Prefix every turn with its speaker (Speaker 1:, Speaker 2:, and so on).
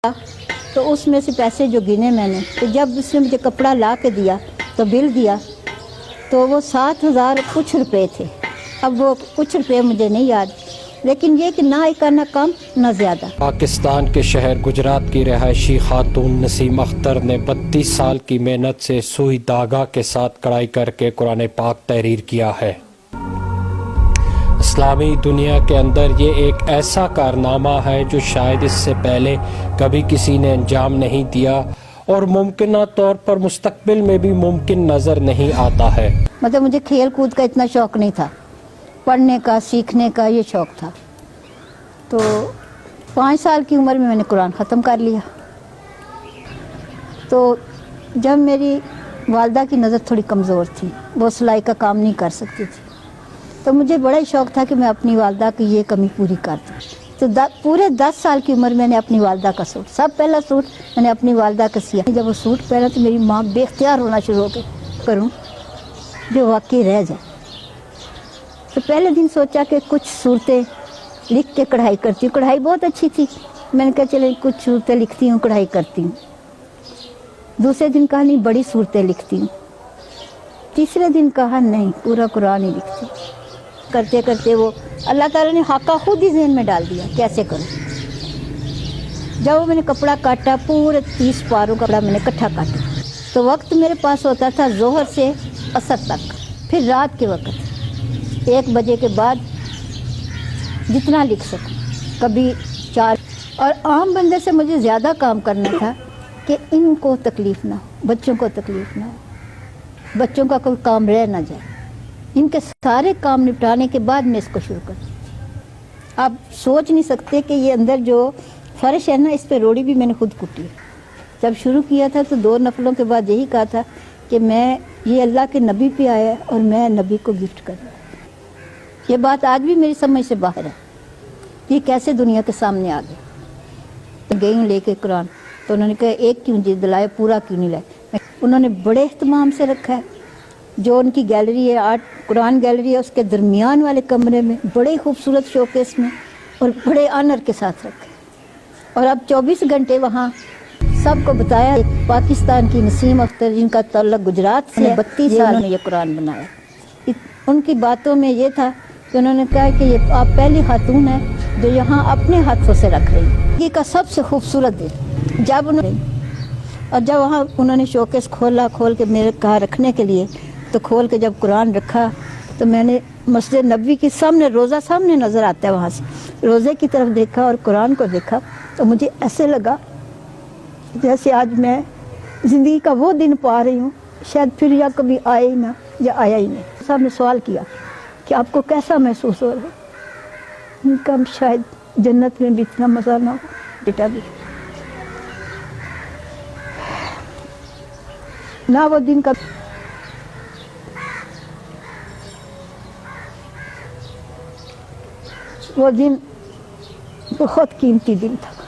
Speaker 1: تو اس میں سے پیسے جو گنے میں نے، تو جب اس نے مجھے کپڑا لا کے دیا تو بل دیا تو وہ 7,000 کچھ روپے تھے. اب وہ کچھ روپے مجھے نہیں یاد، لیکن یہ کہ نہ ایک نہ کم نہ زیادہ.
Speaker 2: پاکستان کے شہر گجرات کی رہائشی خاتون نسیم اختر نے 32 سال کی محنت سے سوئی دھاگا کے ساتھ کڑھائی کر کے قرآن پاک تحریر کیا ہے. اسلامی دنیا کے اندر یہ ایک ایسا کارنامہ ہے جو شاید اس سے پہلے کبھی کسی نے انجام نہیں دیا اور ممکنہ طور پر مستقبل میں بھی ممکن نظر نہیں آتا ہے.
Speaker 1: مطلب مجھے کھیل کود کا اتنا شوق نہیں تھا، پڑھنے کا سیکھنے کا یہ شوق تھا. تو 5 سال کی عمر میں نے قرآن ختم کر لیا. تو جب میری والدہ کی نظر تھوڑی کمزور تھی، وہ سلائی کا کام نہیں کر سکتی تھی، تو مجھے بڑا ہی شوق تھا کہ میں اپنی والدہ کی یہ کمی پوری کر دوں. تو پورے 10 سال کی عمر میں نے اپنی والدہ کا سوٹ، سب پہلا سوٹ میں نے اپنی والدہ کا سیا. جب وہ سوٹ پہنا تو میری ماں بے اختیار ہونا شروع ہو گئی، کروں جو واقعی رہ جائے. تو پہلے دن سوچا کہ کچھ صورتیں لکھ کے کڑھائی کرتی ہوں. کڑھائی بہت اچھی تھی، میں نے کہا چلے کچھ صورتیں لکھتی ہوں، کڑھائی کرتی ہوں. دوسرے دن کہا نہیں بڑی صورتیں لکھتی ہوں. تیسرے دن کہا نہیں پورا قرآن ہی لکھتی ہوں. کرتے کرتے وہ اللہ تعالیٰ نے خاکہ خود ہی ذہن میں ڈال دیا کیسے کروں. جب میں نے کپڑا کاٹا، پورے 30 پاروں کپڑا میں نے اکٹھا کاٹا. تو وقت میرے پاس ہوتا تھا ظہر سے عصر تک، پھر رات کے وقت 1 بجے کے بعد جتنا لکھ سکوں، کبھی 4. اور عام بندے سے مجھے زیادہ کام کرنا تھا کہ ان کو تکلیف نہ ہو، بچوں کو تکلیف نہ ہو، بچوں کا کوئی کام رہ نہ جائے. ان کے سارے کام نپٹانے کے بعد میں اس کو شروع کرتی. آپ سوچ نہیں سکتے کہ یہ اندر جو فرش ہے نا، اس پہ روڑی بھی میں نے خود کٹی. جب شروع کیا تھا تو 2 نفلوں کے بعد یہی کہا تھا کہ میں یہ اللہ کے نبی پہ آیا اور میں نبی کو گفٹ کر رہا. یہ بات آج بھی میری سمجھ سے باہر ہے، یہ کیسے دنیا کے سامنے آ گئی. گئی ہوں لے کے قرآن، تو انہوں نے کہا ایک کیوں جی دلائے، پورا کیوں نہیں لائے. انہوں نے بڑے اہتمام سے رکھا ہے. جو ان کی گیلری ہے، آرٹ قرآن گیلری ہے، اس کے درمیان والے کمرے میں بڑے خوبصورت شوکیس میں اور بڑے آنر کے ساتھ رکھے. اور اب 24 گھنٹے وہاں سب کو بتایا. پاکستان کی نسیم اختر جن کا تعلق گجرات سے 32 سال میں یہ قرآن بنایا. ان کی باتوں میں یہ تھا کہ انہوں نے کہا کہ یہ آپ پہلی خاتون ہیں جو یہاں اپنے ہاتھوں سے رکھ رہی ہیں. یہ کا سب سے خوبصورت دن جب وہاں انہوں نے شوکیس کھول کے میرے کہا رکھنے کے لیے، تو کھول کے جب قرآن رکھا تو میں نے مسجد نبوی کے سامنے، روزہ سامنے نظر آتا ہے، وہاں سے روزے کی طرف دیکھا اور قرآن کو دیکھا تو مجھے ایسے لگا جیسے آج میں زندگی کا وہ دن پا رہی ہوں، شاید پھر یا کبھی آئے ہی نہ یا آیا ہی نہیں. صاحب نے سوال کیا کہ آپ کو کیسا محسوس ہو رہا ہے؟ ان کا شاید جنت میں بھی اتنا مزہ نہ ہو بیٹا بھی نہ. وہ دن کا وہ دن بہت قیمتی دن تھا.